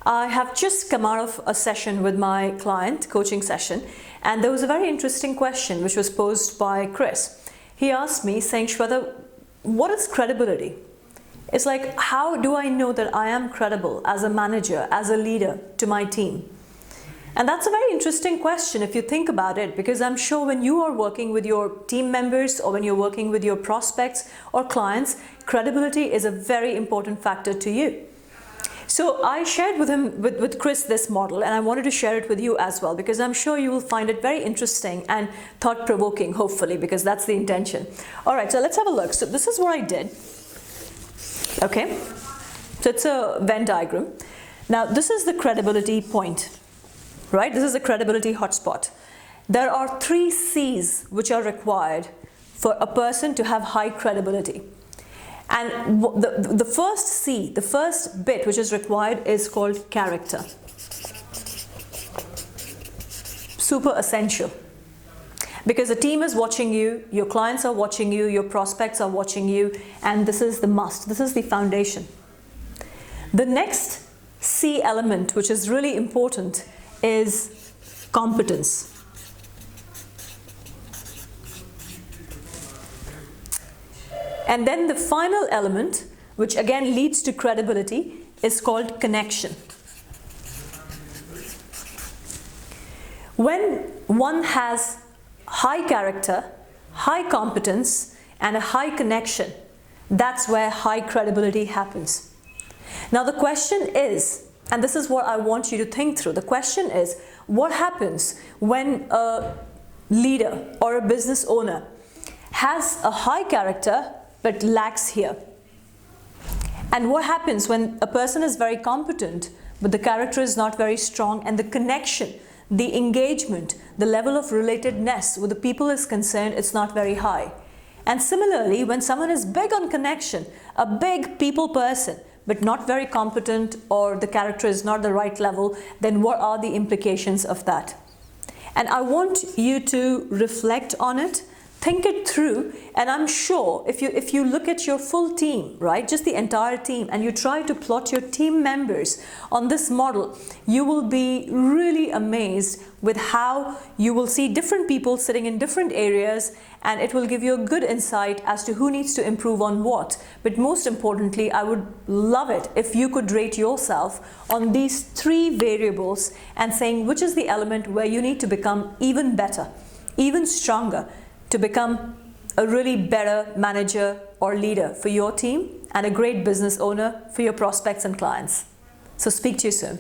I have just come out of a session with my client, coaching session, and there was a very interesting question which was posed by Chris. He asked me saying, Shweta, what is credibility? It's like, how do I know that I am credible as a manager, as a leader to my team? And that's a very interesting question if you think about it, because I'm sure when you are working with your team members or when you're working with your prospects or clients, credibility is a very important factor to you. So I shared with Chris this model, and I wanted to share it with you as well, because I'm sure you will find it very interesting and thought-provoking, hopefully, because that's the intention. All right, so let's have a look. So this is what I did. Okay, so it's a Venn diagram. Now this is the credibility point, right? This is the credibility hotspot. There are 3 C's which are required for a person to have high credibility. And the first C, the first bit which is required is called character. Super essential. Because the team is watching you, your clients are watching you, your prospects are watching you, and this is the must, this is the foundation. The next C element, which is really important, is competence. And then the final element, which again leads to credibility, is called connection. When one has high character, high competence, and a high connection, that's where high credibility happens. Now the question is, and this is what I want you to think through, the question is, what happens when a leader or a business owner has a high character but lacks here? And what happens when a person is very competent but the character is not very strong and the connection, the engagement, the level of relatedness with the people is concerned, it's not very high? And similarly, when someone is big on connection, a big people person, but not very competent, or the character is not the right level, then what are the implications of that? And I want you to reflect on it, think it through, and I'm sure if you look at your full team, right, just the entire team, and you try to plot your team members on this model, you will be really amazed with how you will see different people sitting in different areas, and it will give you a good insight as to who needs to improve on what. But most importantly, I would love it if you could rate yourself on these 3 variables and saying which is the element where you need to become even better, even stronger, to become a really better manager or leader for your team and a great business owner for your prospects and clients. So speak to you soon.